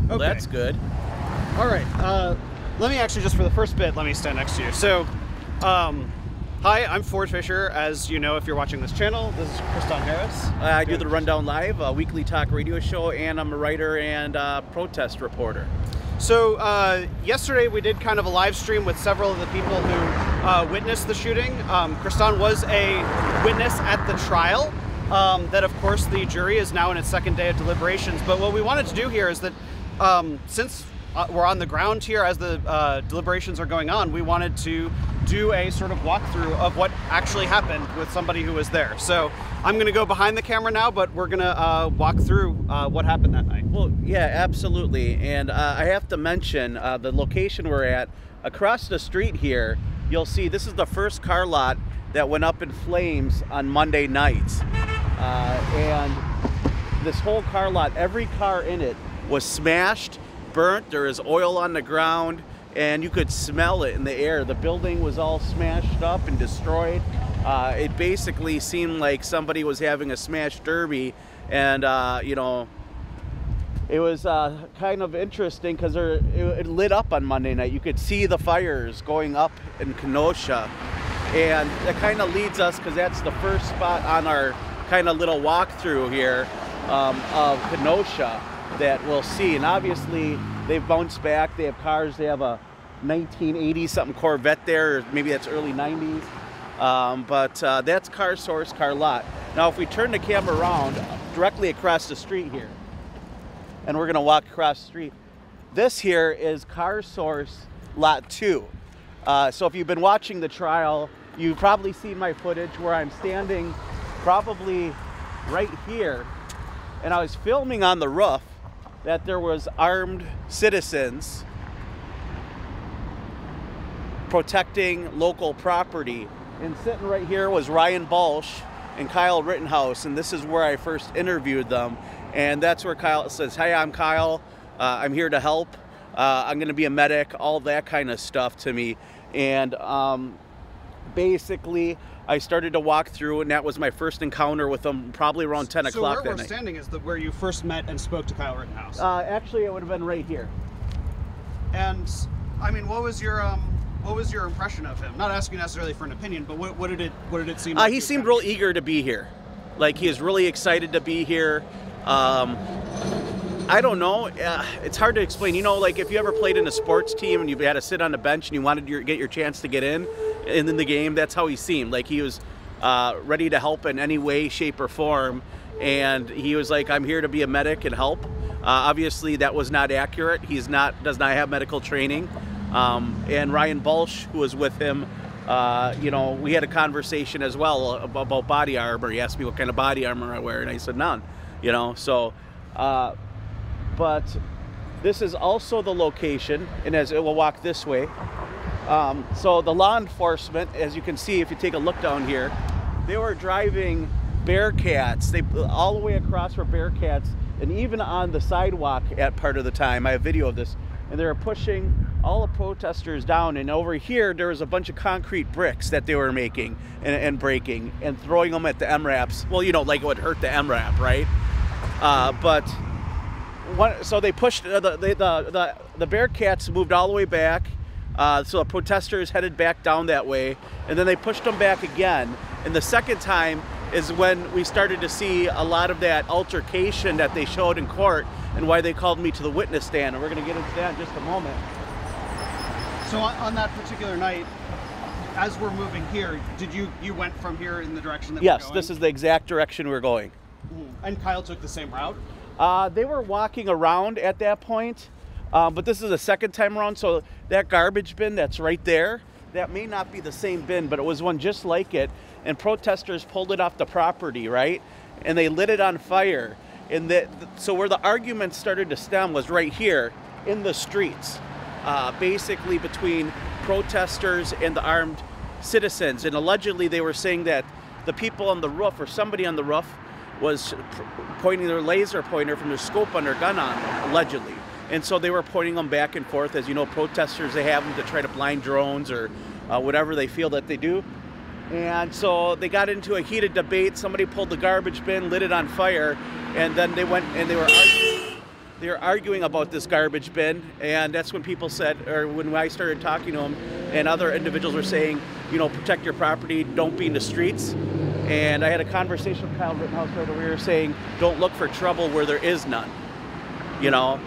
Well, that's good. All right. Let me actually, just for the first bit, let me stand next to you. So, hi, I'm Fischer. As you know, if you're watching this channel, this is Kristan Harris. I do the Rundown Live, a weekly talk radio show, and I'm a writer and protest reporter. So yesterday we did kind of a live stream with several of the people who witnessed the shooting. Kristan was a witness at the trial. That, of course, the jury is now in its second day of deliberations. But what we wanted to do here is that since we're on the ground here as the deliberations are going on, we wanted to do a sort of walkthrough of what actually happened with somebody who was there. So I'm going to go behind the camera now, but we're going to walk through what happened that night. Well, yeah, absolutely. And I have to mention the location we're at. Across the street here, you'll see this is the first car lot that went up in flames on Monday nights. And this whole car lot, every car in it was smashed, burnt. There is oil on the ground, and you could smell it in the air. The building was all smashed up and destroyed. It basically seemed like somebody was having a smash derby, and you know, it was kind of interesting because it lit up on Monday night. You could see the fires going up in Kenosha, and that kind of leads us, because that's the first spot on our kind of little walkthrough here of Kenosha that we'll see. And obviously they've bounced back. They have cars. They have a 1980 something Corvette there, or maybe that's early 90s. But that's Car Source car lot. Now if we turn the camera around directly across the street here, and we're gonna walk across the street, this here is Car Source lot 2. So if you've been watching the trial, you've probably seen my footage where I'm standing probably right here, and I was filming on the roof that there was armed citizens protecting local property. And sitting right here was Ryan Balsh and Kyle Rittenhouse, and this is where I first interviewed them. And that's where Kyle says, "Hey, I'm Kyle. I'm here to help. I'm going to be a medic," all that kind of stuff to me. And basically, I started to walk through, and that was my first encounter with them, probably around 10 o'clock that night. So where we're standing is where you first met and spoke to Kyle Rittenhouse? Actually, it would have been right here. And, I mean, what was your impression of him? Not asking necessarily for an opinion, but what did it seem like? He seemed real eager to be here. Like, he was really excited to be here. I don't know. It's hard to explain. You know, like if you ever played in a sports team and you had to sit on the bench and you wanted to get your chance to get in the game, that's how he seemed. Like he was ready to help in any way, shape, or form. And he was like, "I'm here to be a medic and help." Obviously, that was not accurate. Does not have medical training. And Ryan Balsh, who was with him, you know, we had a conversation as well about body armor. He asked me what kind of body armor I wear, and I said none. You know, so. But this is also the location, and as it will walk this way. So the law enforcement, as you can see, if you take a look down here, they were driving Bearcats. All the way across were Bearcats, and even on the sidewalk at part of the time. I have video of this, and they were pushing all the protesters down. And over here, there was a bunch of concrete bricks that they were making and breaking and throwing them at the MRAPs. Well, you know, like it would hurt the MRAP, right? So they pushed the Bearcats moved all the way back, so the protesters headed back down that way, and then they pushed them back again. And the second time is when we started to see a lot of that altercation that they showed in court, and why they called me to the witness stand. And we're going to get into that in just a moment. So on that particular night, as we're moving here, you went from here in the direction that we're going? Yes, this is the exact direction we're going. And Kyle took the same route? They were walking around at that point, but this is the second time around, so that garbage bin that's right there, that may not be the same bin, but it was one just like it, and protesters pulled it off the property, right? And they lit it on fire. And so where the argument started to stem was right here in the streets, basically between protesters and the armed citizens. And allegedly they were saying that the people on the roof, or somebody on the roof, was pointing their laser pointer from their scope on their gun on them, allegedly. And so they were pointing them back and forth. As you know, protesters, they have them to try to blind drones or whatever they feel that they do. And so they got into a heated debate. Somebody pulled the garbage bin, lit it on fire, and then they went and they they're arguing about this garbage bin, and that's when people said, or when I started talking to them, and other individuals were saying, you know, protect your property, don't be in the streets. And I had a conversation with Kyle Rittenhouse right over here saying, don't look for trouble where there is none, you know.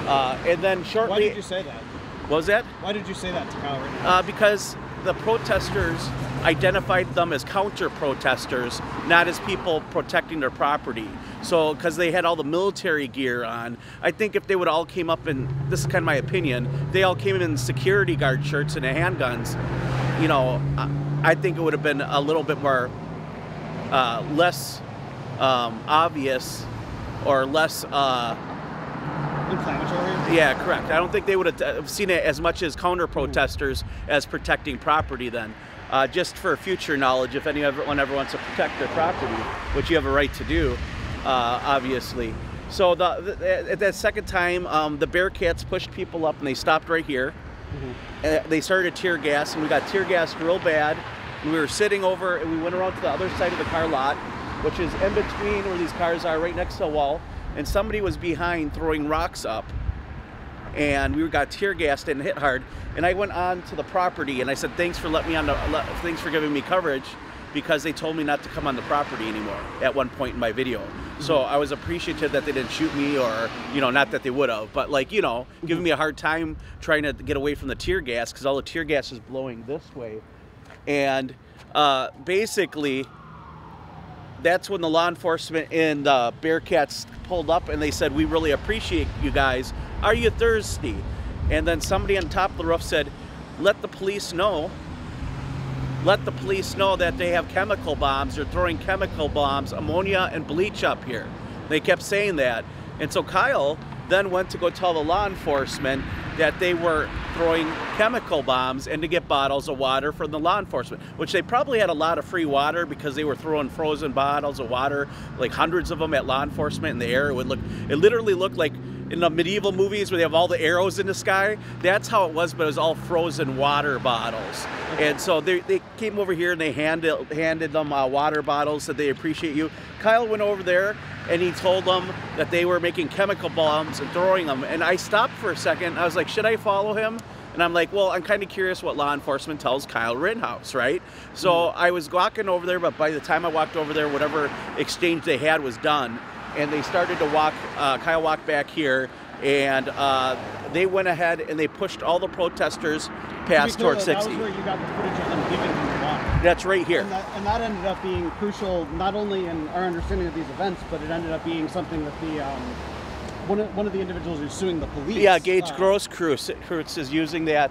And then shortly... Why did you say that? What was that? Why did you say that to Kyle Rittenhouse? Because the protesters identified them as counter-protesters, not as people protecting their property. So, because they had all the military gear on, I think if they would all came up in, this is kind of my opinion, they all came in security guard shirts and handguns, you know, I think it would have been a little bit more, less obvious or less... inflammatory? Yeah, correct. I don't think they would have seen it as much as counter-protesters as protecting property then. Just for future knowledge, if anyone ever wants to protect their property, which you have a right to do, obviously. So at that second time, the Bearcats pushed people up and they stopped right here. They started tear gas, and we got tear gassed real bad. And we were sitting over, and we went around to the other side of the car lot, which is in between where these cars are, right next to the wall. And somebody was behind throwing rocks up, and we got tear gassed and hit hard. And I went on to the property and I said, thanks for letting me on thanks for giving me coverage, because they told me not to come on the property anymore at one point in my video. So I was appreciative that they didn't shoot me, or, you know, not that they would have, but like, you know, giving me a hard time trying to get away from the tear gas, because all the tear gas is blowing this way. And basically, that's when the law enforcement and the Bearcats pulled up and they said, we really appreciate you guys. Are you thirsty? And then somebody on top of the roof said, let the police know. Let the police know that they have chemical bombs. They're throwing chemical bombs, ammonia and bleach up here. They kept saying that. And so Kyle then went to go tell the law enforcement that they were throwing chemical bombs and to get bottles of water from the law enforcement, which they probably had a lot of free water because they were throwing frozen bottles of water, like hundreds of them at law enforcement in the air. It literally looked like in the medieval movies where they have all the arrows in the sky. That's how it was, but it was all frozen water bottles. And so they came over here and they handed them water bottles, said they appreciate you. Kyle went over there and he told them that they were making chemical bombs and throwing them. And I stopped for a second. I was like, should I follow him? And I'm like, well, I'm kind of curious what law enforcement tells Kyle Rittenhouse, right? So I was walking over there, but by the time I walked over there, whatever exchange they had was done. And they started to walk, Kyle walked back here, and they went ahead and they pushed all the protesters past towards 60. That was where you got the footage of them giving them the water. That's right here. And that ended up being crucial, not only in our understanding of these events, but it ended up being something that the one of the individuals who's suing the police. Yeah, Gage Grosskreutz is using that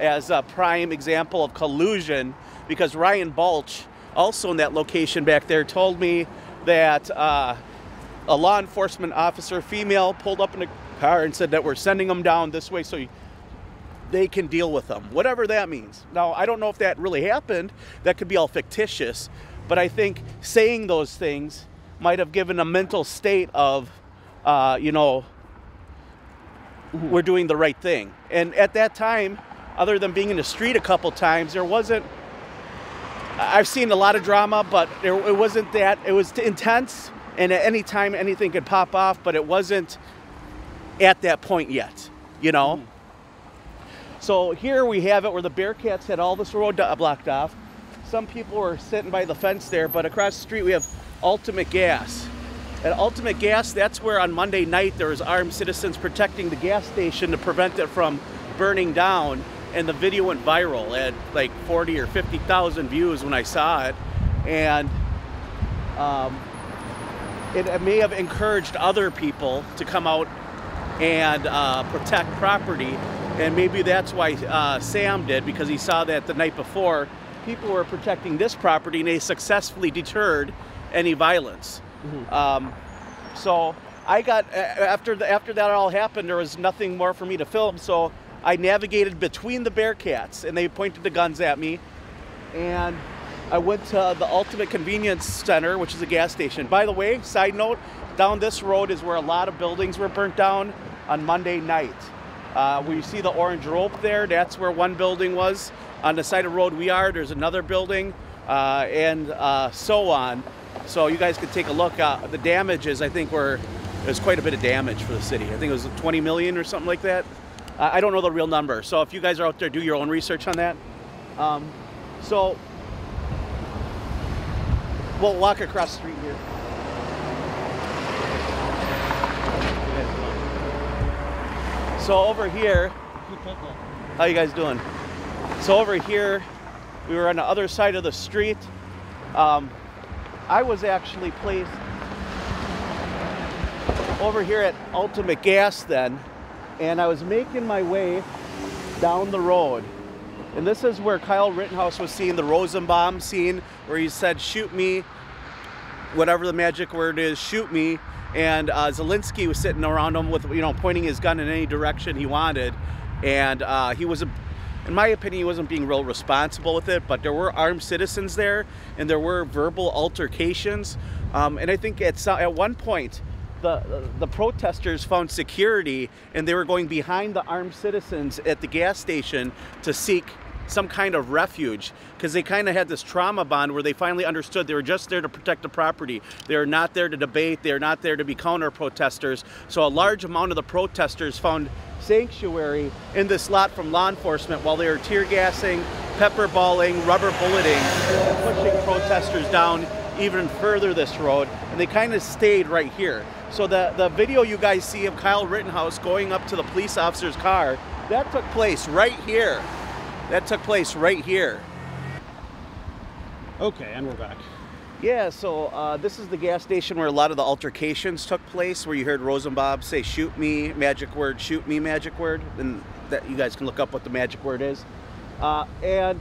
as a prime example of collusion, because Ryan Balch, also in that location back there, told me that a law enforcement officer, female, pulled up in a car and said that we're sending them down this way so they can deal with them, whatever that means. Now, I don't know if that really happened. That could be all fictitious, but I think saying those things might have given a mental state of, you know, we're doing the right thing. And at that time, other than being in the street a couple times, there wasn't, I've seen a lot of drama, but it wasn't that. It was intense, and at any time anything could pop off, but it wasn't at that point yet, you know? So here we have it where the Bearcats had all this road blocked off. Some people were sitting by the fence there, but across the street we have Ultimate Gas. At Ultimate Gas, that's where on Monday night there was armed citizens protecting the gas station to prevent it from burning down, and the video went viral at like 40 or 50,000 views when I saw it. And it may have encouraged other people to come out and protect property, and maybe that's why Sam did, because he saw that the night before people were protecting this property and they successfully deterred any violence. So I got, after that all happened, there was nothing more for me to film, so I navigated between the Bearcats and they pointed the guns at me, and I went to the Ultimate Convenience Center, which is a gas station. By the way, side note, down this road is where a lot of buildings were burnt down on Monday night. Where you see the orange rope there, that's where one building was. On the side of the road we are, there's another building, and so on. So you guys could take a look. The damages, I think, were it was quite a bit of damage for the city. I think it was 20 million or something like that. I don't know the real number, so if you guys are out there, do your own research on that. So we'll walk across the street here. So over here, how you guys doing? So over here, we were on the other side of the street. I was actually placed over here at Ultimate Gas then, and I was making my way down the road. And this is where Kyle Rittenhouse was seeing the Rosenbaum scene, where he said, shoot me, whatever the magic word is, shoot me. And Zelensky was sitting around him with, pointing his gun in any direction he wanted. And he was, in my opinion, he wasn't being real responsible with it, but there were armed citizens there, and there were verbal altercations. And I think at one point, the protesters found security, and they were going behind the armed citizens at the gas station to seek some kind of refuge, because they kind of had this trauma bond where they finally understood they were just there to protect the property. They were not there to debate. They are not there to be counter-protesters. So a large amount of the protesters found sanctuary in this lot from law enforcement while they were tear gassing, pepper balling, rubber bulleting, and pushing protesters down even further this road, and they kind of stayed right here. So the video you guys see of Kyle Rittenhouse going up to the police officer's car, that took place right here. That took place right here. Okay, and we're back. Yeah, so this is the gas station where a lot of the altercations took place, where you heard Rosenbaum say, shoot me, magic word, shoot me, magic word. And that you guys can look up what the magic word is. And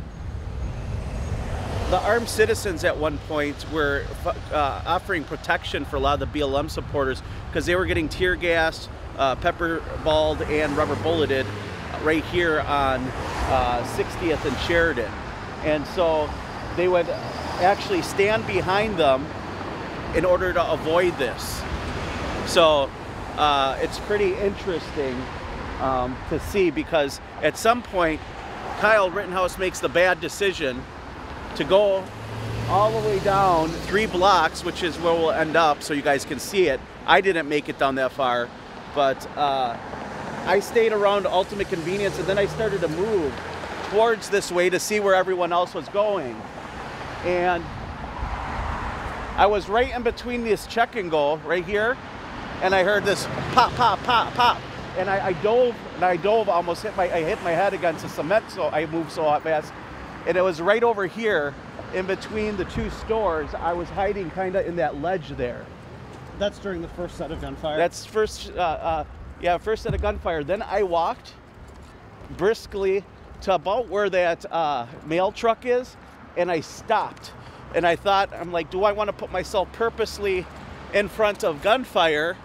the armed citizens at one point were offering protection for a lot of the BLM supporters, because they were getting tear gassed, pepper balled, and rubber bulleted right here on 60th and Sheridan. And so they would actually stand behind them in order to avoid this. So it's pretty interesting to see, because at some point Kyle Rittenhouse makes the bad decision to go all the way down 3 blocks, which is where we'll end up, so you guys can see it. I didn't make it down that far, but I stayed around Ultimate Convenience, and then I started to move towards this way to see where everyone else was going. And I was right in between this check and go right here, and I heard this pop, pop, pop, pop. And I dove, almost hit my head against the cement, so I moved so fast. And it was right over here in between the 2 stores. I was hiding kind of in that ledge there. That's during the first set of gunfire? That's first set of gunfire. Then I walked briskly to about where that mail truck is, and I stopped. And I thought, I'm like, do I want to put myself purposely in front of gunfire?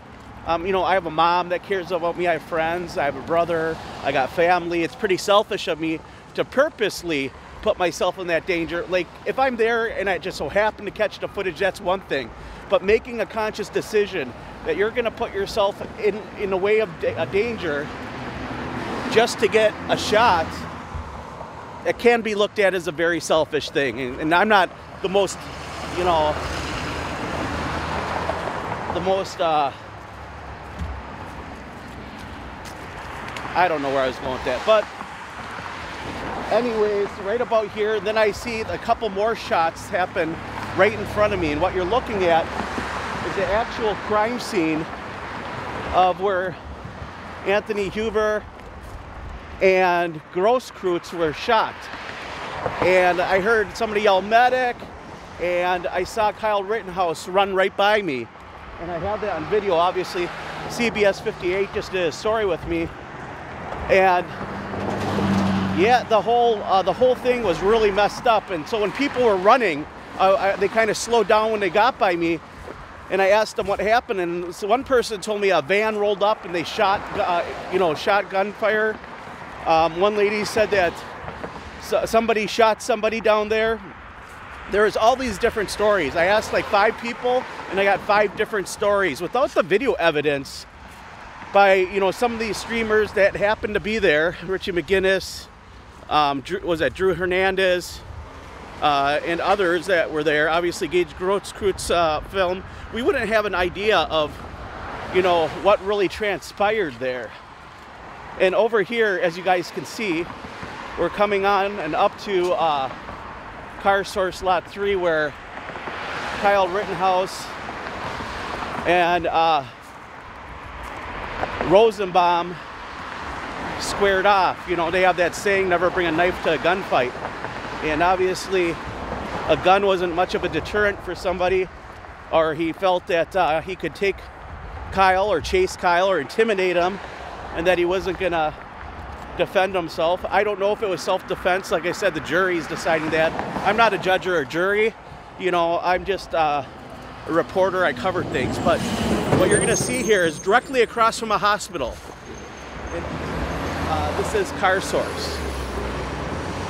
I have a mom that cares about me. I have friends. I have a brother. I got family. It's pretty selfish of me to purposely put myself in that danger. Like, if I'm there and I just so happen to catch the footage, that's one thing. But making a conscious decision that you're going to put yourself in a way of a danger just to get a shot, it can be looked at as a very selfish thing. And I'm not the most, I don't know where I was going with that. But anyways, right about here, then I see a couple more shots happen right in front of me. And what you're looking at is the actual crime scene of where Anthony Huber and Grosskreutz were shot. And I heard somebody yell medic, and I saw Kyle Rittenhouse run right by me. And I have that on video. Obviously, CBS 58 just did a story with me. And yeah, the whole thing was really messed up. And so when people were running, they kind of slowed down when they got by me. And I asked them what happened. And so one person told me a van rolled up and they shot gunfire. One lady said that somebody shot somebody down there. There's all these different stories. I asked like 5 people, and I got 5 different stories without the video evidence by some of these streamers that happened to be there. Richie McGinnis, Drew Hernandez, and others that were there. Obviously, Gage Grosskreutz film. We wouldn't have an idea of you know, what really transpired there. And over here, as you guys can see, we're coming on and up to car source lot 3 where Kyle Rittenhouse and Rosenbaum squared off. You know, they have that saying, never bring a knife to a gunfight. And obviously, a gun wasn't much of a deterrent for somebody, or he felt that he could take Kyle or chase Kyle or intimidate him, and that he wasn't gonna defend himself. I don't know if it was self-defense. Like I said, the jury's deciding that. I'm not a judge or a jury. You know, I'm just a reporter. I cover things. But what you're gonna see here is directly across from a hospital. And, this is Car Source.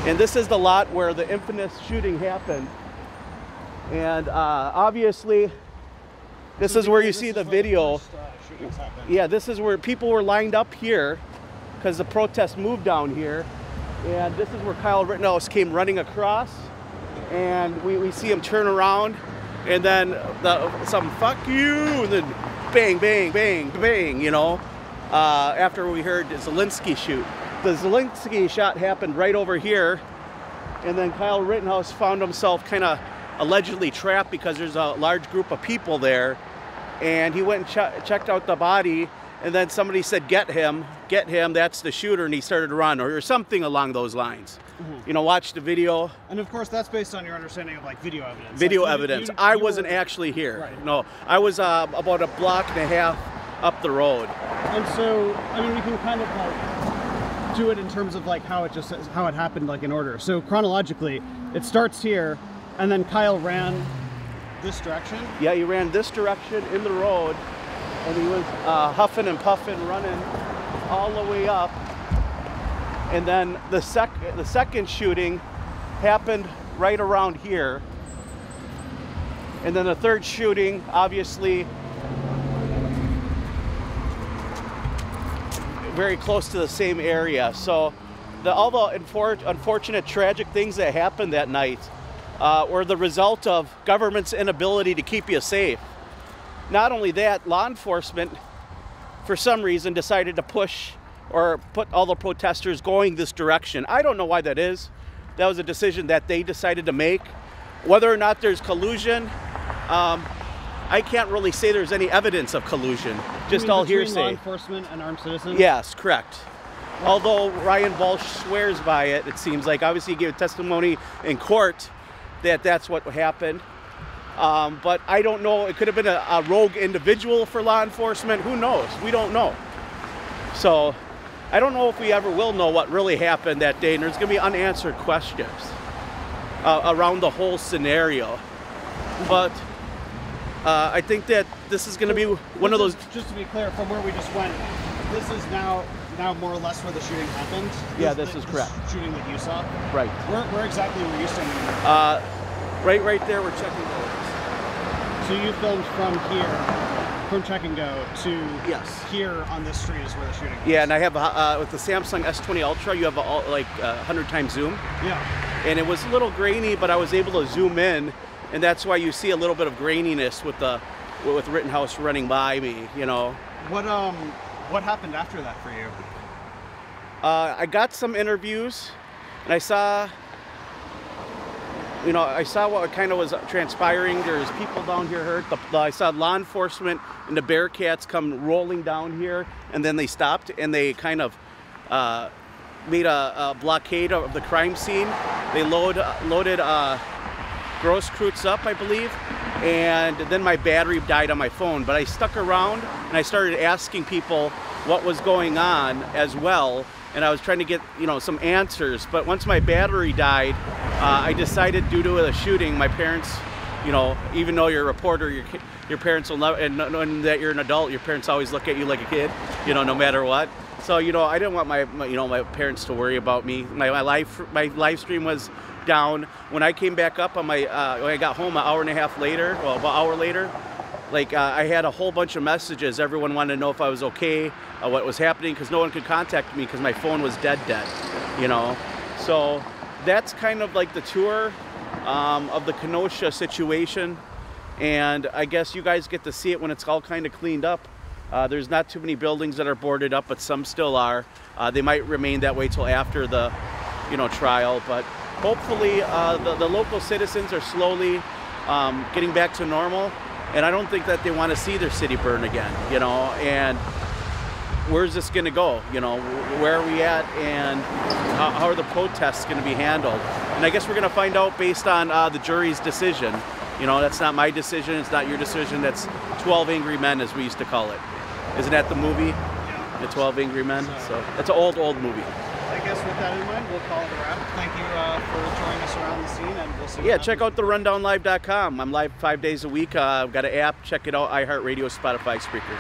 And this is the lot where the infamous shooting happened. And obviously, this is where you see the video. Yeah, this is where people were lined up here because the protest moved down here. And this is where Kyle Rittenhouse came running across. And we see him turn around. And then some fuck you, and then bang, bang, bang, bang, you know. After we heard the Zelensky shoot. The Zelensky shot happened right over here. And then Kyle Rittenhouse found himself kind of allegedly trapped because there's a large group of people there. And he went and checked out the body, and then somebody said, get him, that's the shooter, and he started to run, or something along those lines. You know, watch the video. And of course, that's based on your understanding of like video evidence. Video evidence. I wasn't actually here. Right. No, I was about a block and a half up the road. And so, I mean, we can kind of like do it in terms of like how it happened, like in order. So chronologically, it starts here, and then Kyle ran this direction. Yeah, he ran this direction in the road, and he was huffing and puffing, running all the way up. And then the second shooting happened right around here. And then the third shooting, obviously, very close to the same area. So all the unfortunate, tragic things that happened that night were the result of government's inability to keep you safe. Not only that, law enforcement, for some reason, decided to push or put all the protesters going this direction. I don't know why that is. That was a decision that they decided to make. Whether or not there's collusion, I can't really say there's any evidence of collusion. Just all hearsay. Law enforcement and armed citizens? Yes, correct. Although Ryan Walsh swears by it, it seems like. Obviously, he gave testimony in court that that's what happened. But I don't know. It could have been a rogue individual for law enforcement. Who knows? We don't know. So I don't know if we ever will know what really happened that day. And there's going to be unanswered questions around the whole scenario. But I think that this is going to be one of those... Just to be clear, from where we just went, this is now more or less where the shooting happened? Yeah, this is correct. Shooting that you saw? Right. Where exactly were you standing? Right there, we're checking those. So you filmed from here, from Check and Go to yes. Here on this street is where the shooting was. Yeah, and I have, with the Samsung S20 Ultra, you have like 100 times zoom. Yeah. And it was a little grainy, but I was able to zoom in, and that's why you see a little bit of graininess with Rittenhouse running by me, you know. What happened after that for you? I got some interviews, and I saw what kind of was transpiring. There's people down here hurt. I saw law enforcement and the Bearcats come rolling down here, and then they stopped and they kind of made a blockade of the crime scene. They loaded Grosskreutz up, I believe, and then my battery died on my phone. But I stuck around and I started asking people what was going on as well, and I was trying to get some answers. But once my battery died, I decided, due to the shooting, my parents, even though you're a reporter, your parents will never, and that you're an adult, your parents always look at you like a kid, no matter what. So I didn't want my parents to worry about me. My live stream was down. When I came back up on when I got home an hour and a half later, well, about an hour later, I had a whole bunch of messages. Everyone wanted to know if I was okay, what was happening, because no one could contact me because my phone was dead, So that's kind of like the tour of the Kenosha situation. And I guess you guys get to see it when it's all kind of cleaned up. There's not too many buildings that are boarded up, but some still are. They might remain that way till after the, trial. But hopefully, the local citizens are slowly getting back to normal. And I don't think that they want to see their city burn again, and where's this going to go? Where are we at, and how are the protests going to be handled? And I guess we're going to find out based on the jury's decision. That's not my decision, it's not your decision, that's 12 Angry Men, as we used to call it. Isn't that the movie? Yeah. The 12 Angry Men? So that's an old movie. I guess with that in mind, we'll call it a wrap. Thank you for joining us around the scene, and we'll see. Yeah, check out therundownlive.com. I'm live 5 days a week. I've got an app. Check it out. iHeartRadio, Spotify, Spreaker.